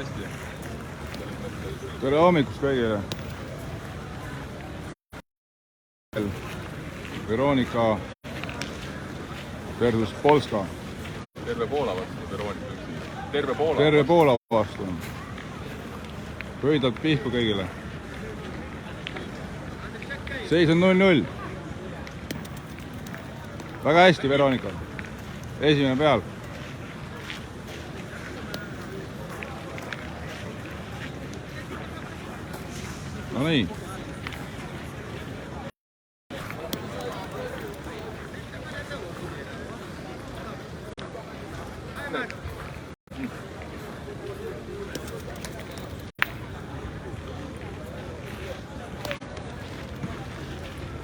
hästi. Tere hommikust kõigile. Veronika versus Polska. Terve Poola vastu Veronika. Terve Poola vastu. Pöidlalt pihku kõigile. Seis on 0-0. Väga hästi, Veronika. Esimene peal. No nii.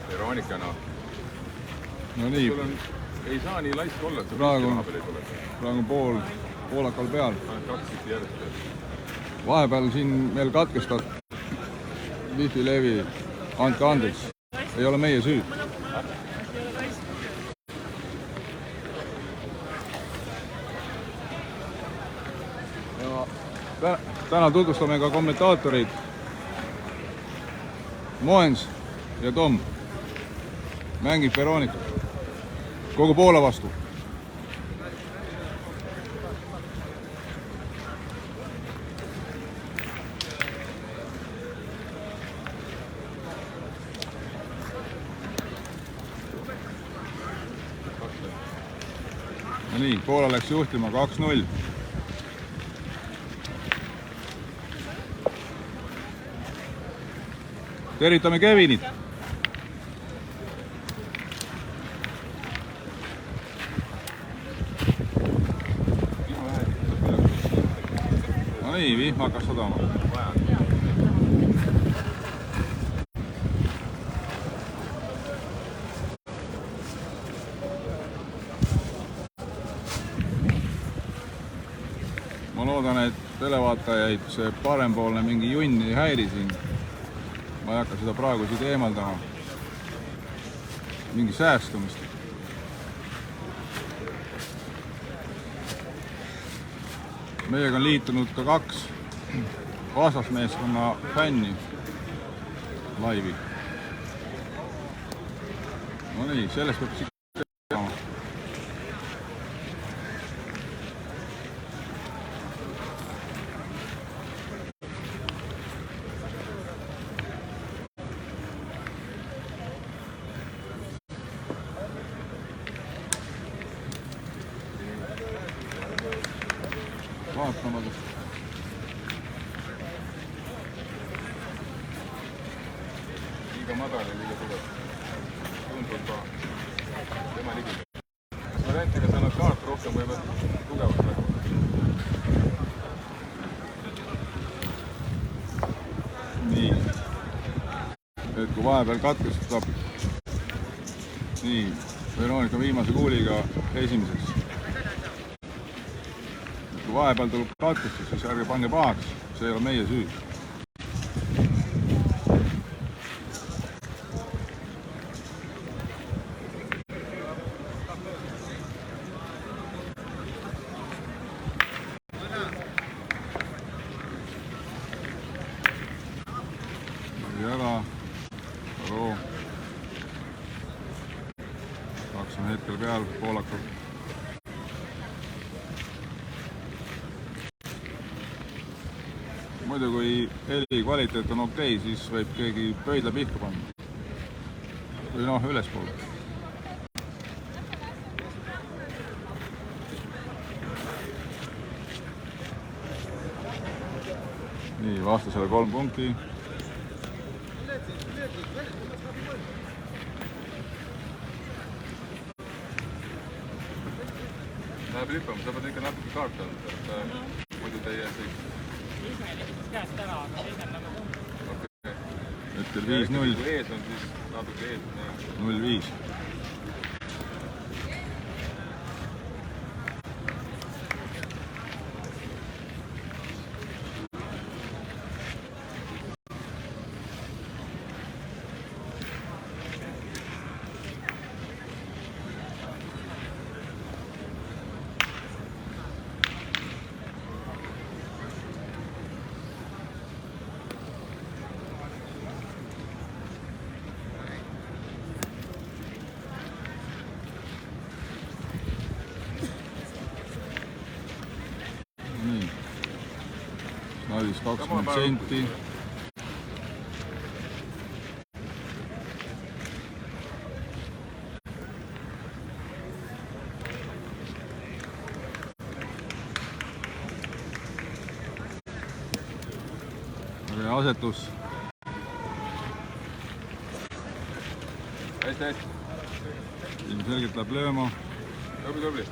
Veronika, No nii. Sul on, ei saa nii laisk olla, et praegu on pool poolakal peal. Vahepeal siin meil katkestab Wi-Fi levi. Andke andeks. Ei ole meie süü. Ja täna tutvustame ka kommentaatorid Moens ja Tom. Mängib Veronika. Kogu Poola vastu. No nii, Poola läks juhtima 2-0. Tervitame Kevinit. No nii, vihm hakkas sadama. Ma loodan, et televaatajaid see parempoolne mingi junn ei häiri siin. Ma ei hakka seda praegu siit eemaldama. Mingi säästumist. Meiega on liitunud ka 2 vastasmeeskonna fänni laivi. No nii, sellest peab siit tegema. Vaatamadest. Liiga madal ja liiga tugev. Tundub ka. Tema ligi. Kas variantiga sa annad kaart rohkem või tugevalt praegu? Nii. Et kui vahepeal katkestab. Nii. Veronika viimase kuuliga esimeseks. Kui vahepeal tuleb katkestus, siis ärge pange pahaks. See ei ole meie süü. Jala, Aro. 2 on hetkel peal, poolakal. Muidu kui heli kvaliteet on okei, siis võib keegi pöidla pihku panna. Või noh, ülespool. Nii, vastasele 3 punkti. Läheb lippama, sa pead ikka natuke kaart anda, muidu teie siis... Käest ära, aga teisel nagu tundub. Hetkel 5-0. Kui ees on, siis natuke ees. 0-5. 20 senti. Asetus. Hästi. Ilmselgelt läheb lööma. Tubli.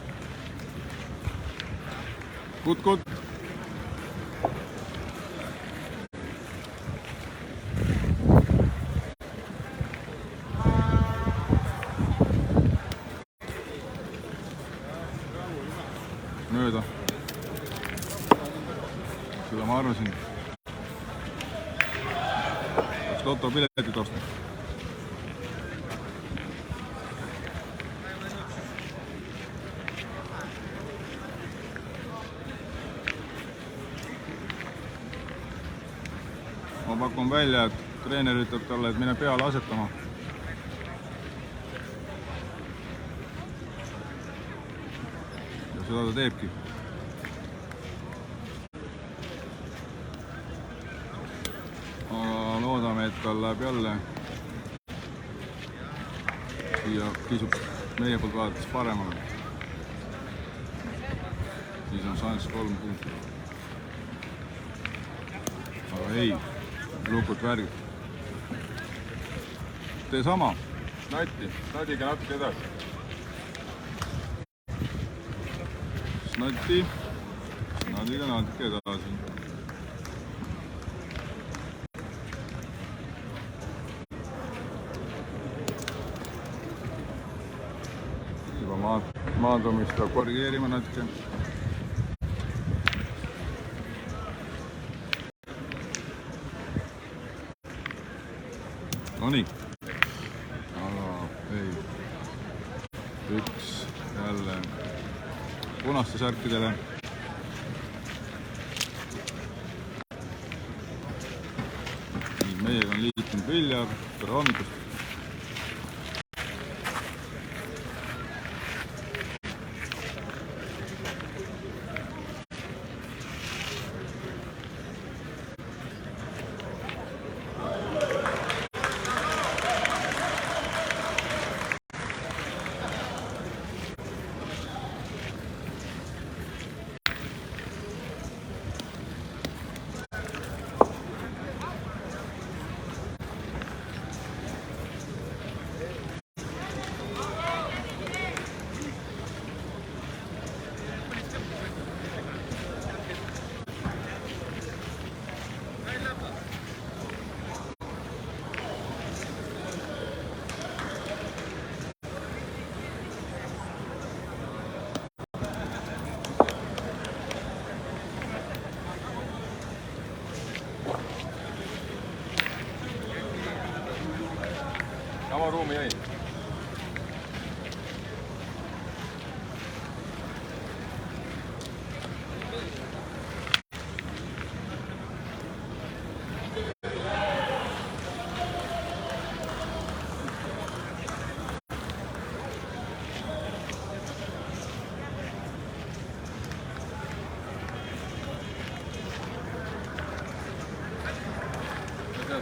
Kut. Mööda. Seda ma arvasin. Lotopiletit osta. Ma pakun välja, et treener ütleb talle, et mine peale asetama. Ja seda ta teebki. Loodame, et tal läheb jälle siia kisub meie poolt vaadates paremale. Siis on šanss 3 punkti. Aga ei, lukut värgib. Tee sama. Snadiga natuke edasi. Snadiga natuke edasi. Maandumist peab korrigeerima natuke. No nii. Aga ei. Üks jälle punaste särkidele. Meiega on liitunud Viljar. Tere hommikust. Sama ruumi jäi.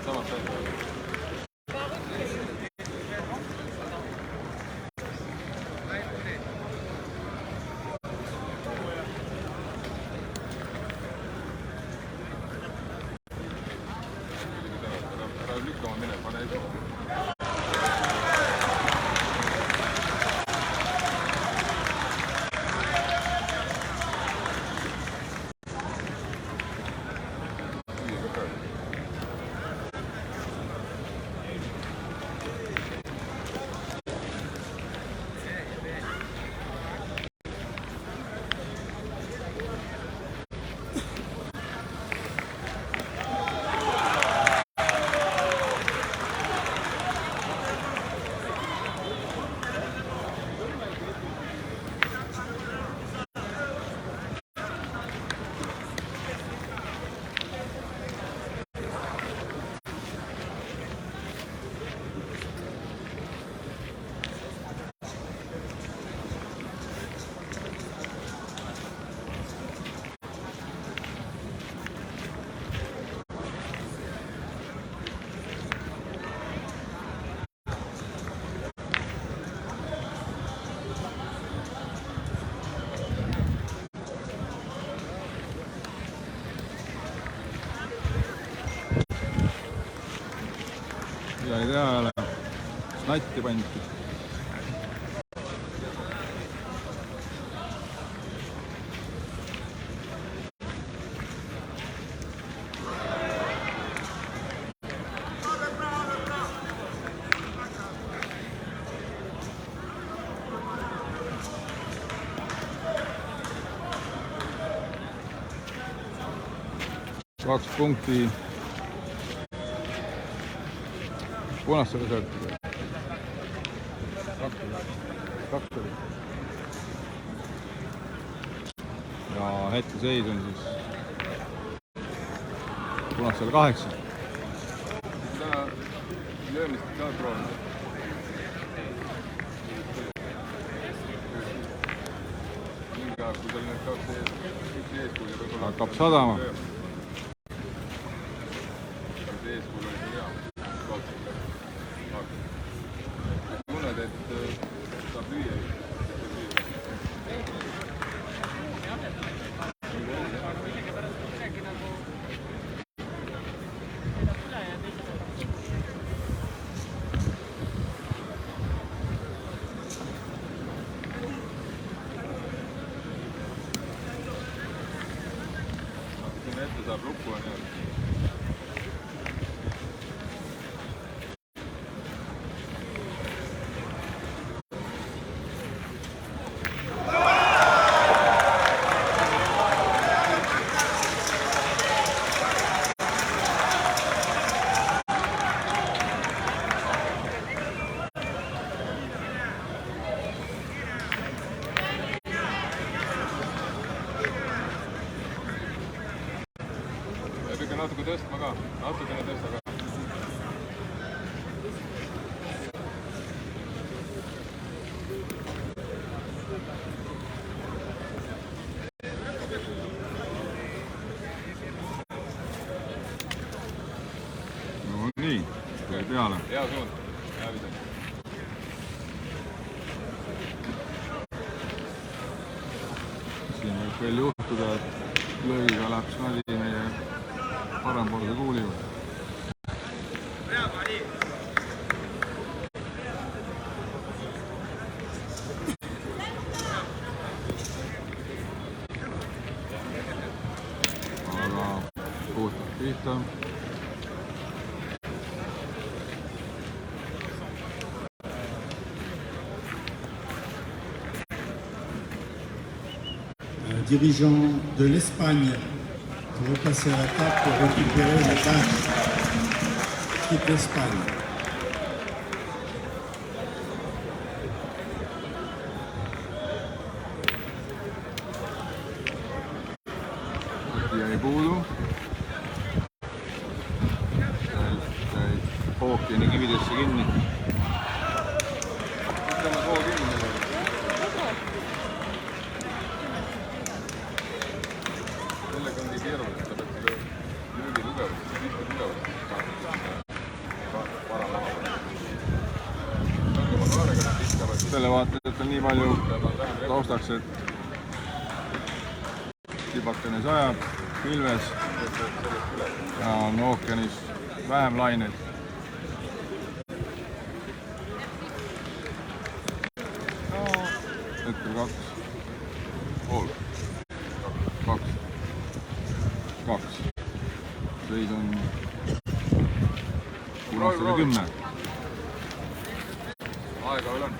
Samad tähendavad. Lükkama mine, pane ette. midagi teha ei ole. Snatti pandi. Kaks punkti punastele sõrtidele. Kaks oli. Ja hetkeseis on siis punastele 8. Täna löömist ka proovinud. Mingi aeg, kui tal need kaks eeskuul ja võib-olla hakkab sadama. eeskuul oli see hea. Tunned, et saab lüüa. Sinna ette saab lukku on jah. Natuke tõstma ka, natukene tõsta ka. No nii, tuli peale. Hea suund, hea vise. Siin võib veel juhtuda, et löögiga läheb snadi meie parempoolse kuuli juurde. Aga puhtalt pihta. Dirigeant de l'Espagne pour repasser à l'attaque pour récupérer les tâches. Équipe d'Espagne. Jäi puudu. Jäi Hawkini kividesse kinni. Ütleme soo kinni. Sellega ongi keeruline, ta peab löögi tugevust, pihta tugevust. Selle vaatajad on nii palju taustaks, et tibakene sajab pilves ja on ookeanis vähem laineid. Hetkel 2,5. 2. Seis on punastele 10. Aega veel on.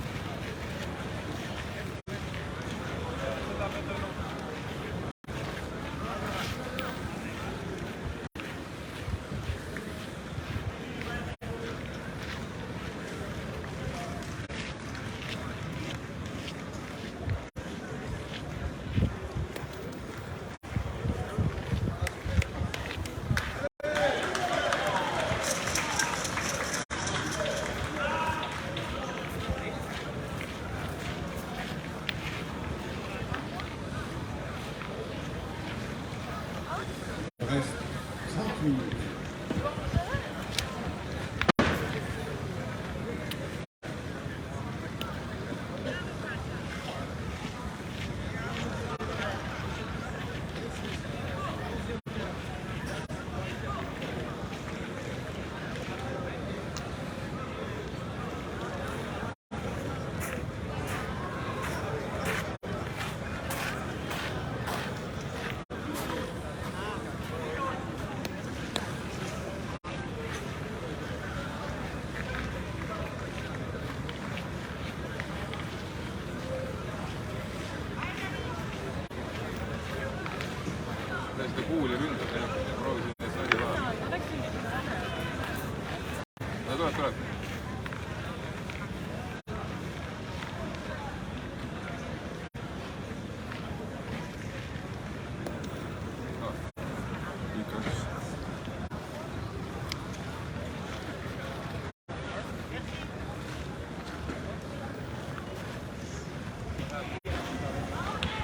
kuuli ründab, proovisin neid sarja vahel. No tuleb.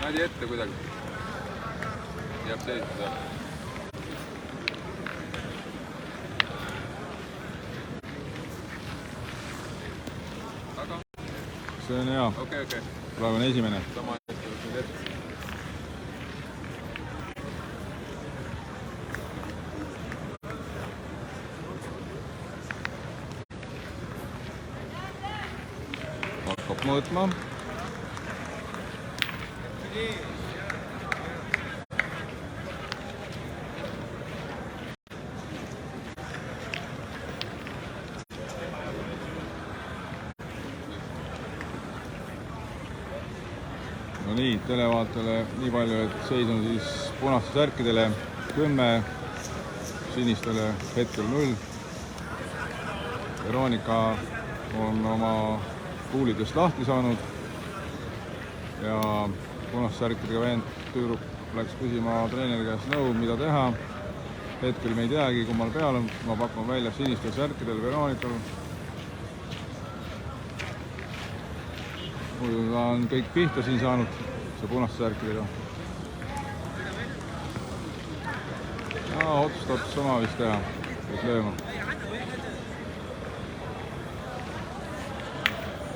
Näedi ette kuidagi. Jääb seisma. Aga? See on hea. Okei. Praegu on esimene. Sama hästi võtnud ette. Hakkab mõõtma. No nii, televaatajale nii palju, et seis on siis punaste särkidele 10, sinistele hetkel 0. Veronika on oma kuulidest lahti saanud ja punaste särkidega vend tüdruk läks küsima treeneri käest nõu, mida teha. Hetkel me ei teagi, kummal peal on. Ma pakun välja sinistel särkidel Veronikal. Muidu ta on kõik pihta siin saanud, see punaste särkidega. Ja otsustab sama vist teha, et lööma.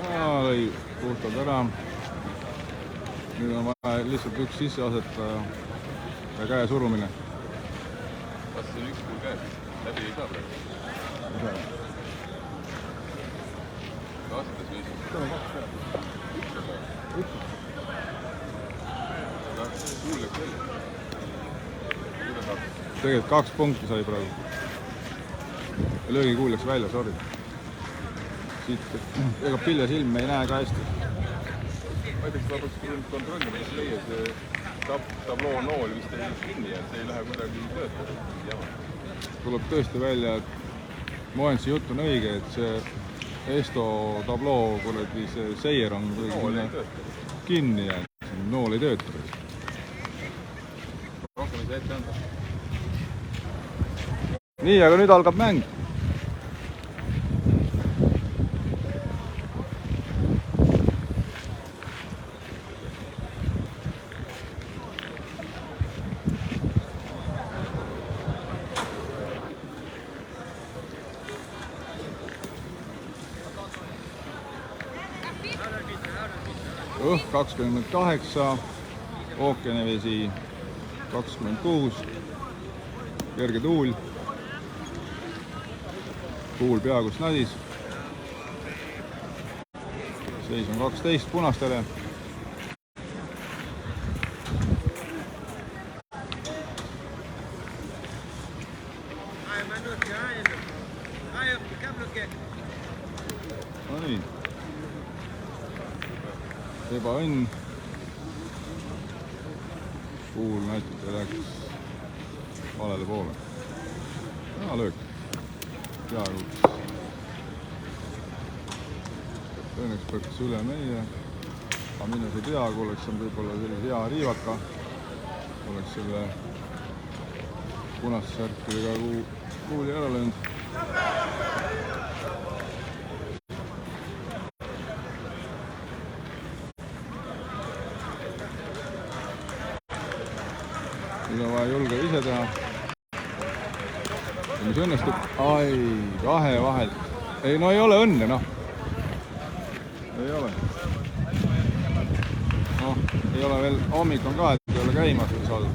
Ja lõi puhtalt ära. Nüüd on vaja lihtsalt üks sisse asetada ja käe surumine. Kas see on üks kuul käes? Läbi ei saa praegu. Asetas viis. Kuul läks välja. Tegelikult 2 punkti sai praegu. Löögikuul läks välja, sorry. Siit, ega pilles ilm ei näe ka hästi. Ma ei tea, kas peaks kontrollima, kas meie see tabloo nool vist ei kinni ja see ei lähe kuidagi töötada. Tuleb tõesti välja, et Moensi jutt on õige, et see Esto tabloo, kuradi see seier on kinni ja nool ei tööta. Rohkem ei saa ette anda. Nii, aga nüüd algab mäng. Õhk 28, ookeanivesi 26, kerge tuul, kuul peaaegu nadis. Seis on 12 punastele. No nii. Ebaõnn. Kuul natuke läks valele poole. Ja löök. Peaaegu. Õnneks põrkas üle meie. Aga minnes ei tea, kui oleks võib-olla sellise hea riivaka. Oleks selle punaste särkidega kuuli ära löönud. Nüüd on vaja julge ise teha. Ja mis õnnestub? Ai, kahe vahel. Ei, no ei ole õnne, noh. Ei ole. Noh, ei ole veel, hommik on ka, et ei ole käimas või saada.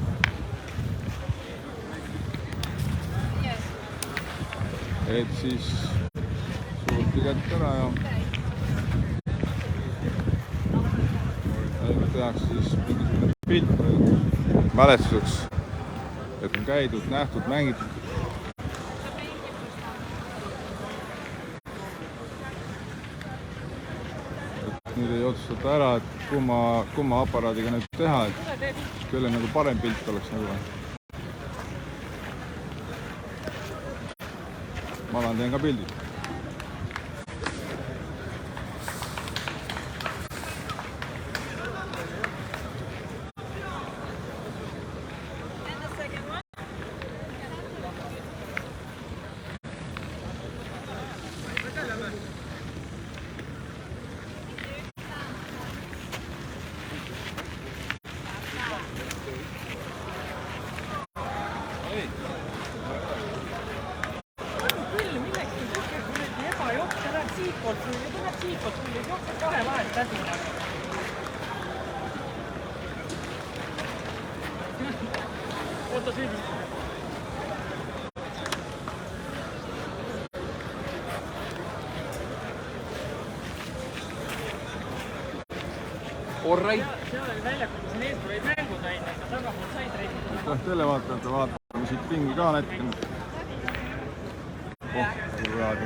Et siis suruti kätt ära ja tehakse siis mingisugune pilt mälestuseks, et on käidud, nähtud, mängitud. Nüüd ei otsustata ära, et kumma aparaadiga nüüd teha, et kelle nagu parem pilt oleks nagu. ma teen ka pildid. Oota süüdi. Alright. Seal oli väljakul, siin eespool olid mängud ainult, aga tagapool said reisida. Aitäh televaatajate, vaatame siit ringi ka näiteks. Oh, kui head.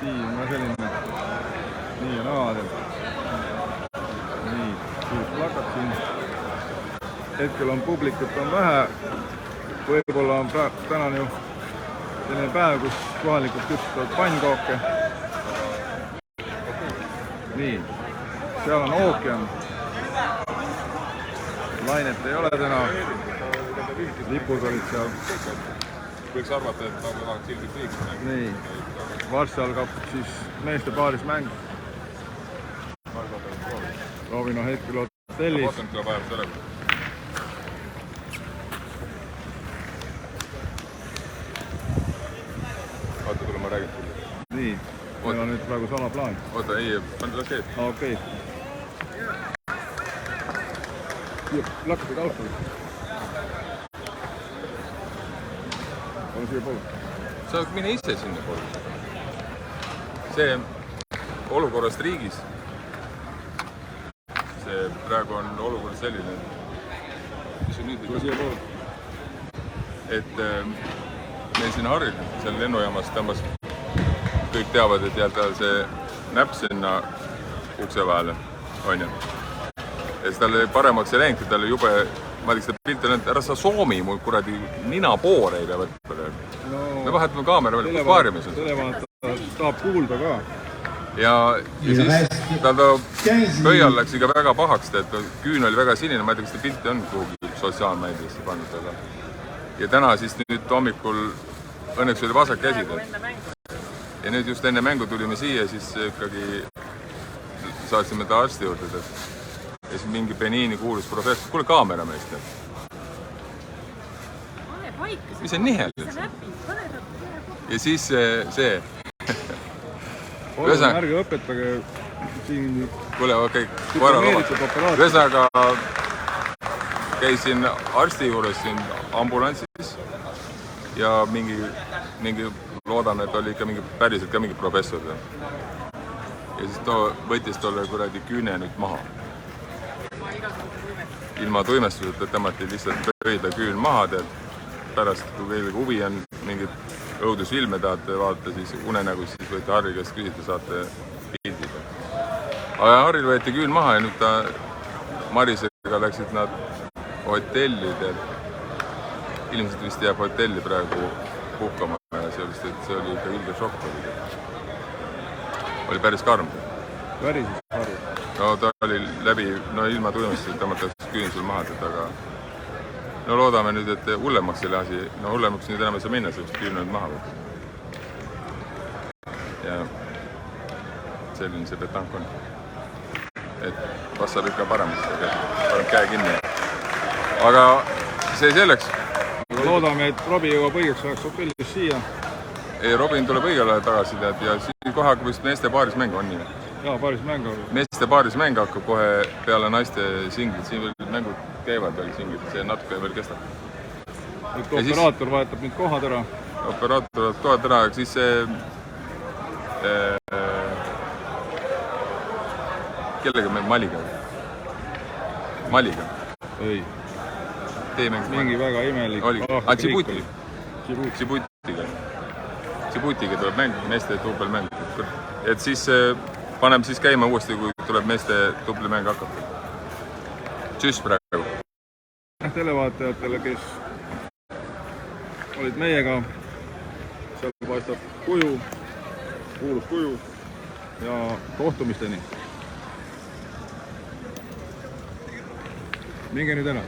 Tiim on ka selline. Nii on avadel. Nii, suurt plakat siin. Hetkel on publikut on vähe. Võib-olla on tänan ju selline päev, kus kohalikud küpsutavad pannkooke. Nii, seal on ookean. Lainet ei ole täna. Lipud olid seal. Võiks arvata, et nad tahaks ilmselt liiksime. Nii, varsti algab siis meeste paaris mäng. Roovin on hetkel hotellis. Vaatan, et tuleb ajab ära. Vaata, tule ma räägin sulle. Nii, meil on nüüd praegu salaplaan. Oota, ei, las käib. Okei. Lakkasid austanud. On siia poole. Sa mine ise sinna poole. See olukorrast riigis, see praegu on olukord selline, mis on nüüd Tule siia poole. et meil siin Haril, seal lennujaamas tõmbas, kõik teavad, et jääb tal see näpp sinna ukse vahele, on ju. Ja siis talle paremaks ei läinud, talle jube, ma teeks seda pilti öelnud, ära sa soomi mul kuradi ninapoore ei pea võtta. Me vahetame kaamera veel, kus paarimees on. Televaataja tahab kuulda ka. Ja siis ta pöial läks ikka väga pahaks, et küün oli väga sinine, ma ei tea, kas ta pilti on kuhugi sotsiaalmeediasse pannud taga. Ja täna siis nüüd hommikul õnneks oli vasak käsi. Ja nüüd just enne mängu tulime siia, siis ikkagi saatsime ta arsti juurde. Ja siis mingi Beniini kuulus professor, kuule kaamerameest. Mis on nihel? Ja siis see Palun ärge õpetage siin kuule, okei, ühesõnaga käisin arsti juures siin ambulantsis ja mingi loodan, et oli ikka mingi päriselt ka mingi professor. Ja siis ta võttis tolle kuradi küüne nüüd maha. Ilma tuimestuseta tõmmati lihtsalt pöida küün maha, tead. Pärast, kui kellegi huvi on mingit õudusfilme tahate vaadata, siis unenägus, siis võite Harri käest küsida, saate pildid. Aga Harril võeti küün maha ja nüüd ta Marisega läksid nad hotelli, tead. Ilmselt vist jääb hotelli praegu puhkama ja sellist, et see oli ikka ilge šokk. Oli päris karm. Värises Harri. No ta oli läbi, no ilma tuimestusest tõmmatakse küün sul maha, aga no loodame nüüd, et hullemaks selle asi, no hullemaks nüüd enam ei saa minna, selleks küün nüüd maha võtta. Ja selline see petank on. Et passab ikka paremaks, parem käe kinni. Aga see selleks. Loodame, et Robi jõuab õigeks ajaks hotellist siia. Ei, Robin tuleb õigel ajal tagasi, tead, ja siin kohe hakkab vist meeste paaris mäng on nii. Jaa, paaris mäng on. Meeste paaris mäng hakkab kohe peale naiste singlit, siin veel mängud käivad veel singlit, see natuke veel kestab. Nüüd operaator vahetab nüüd kohad ära. Operaator vahetab kohad ära, aga siis see kellega me Maliga? Maliga? Ei. Teemäng. Mingi väga imelik. Djibouti. Djiboutiga tuleb mäng, meeste duubelmäng. Et siis paneme siis käima uuesti, kui tuleb meeste duubelmäng hakkab. Tšüss praegu. Televaatajatele, kes olid meiega seal paistab kuju, kuulus kuju ja kohtumisteni. minge nüüd ära.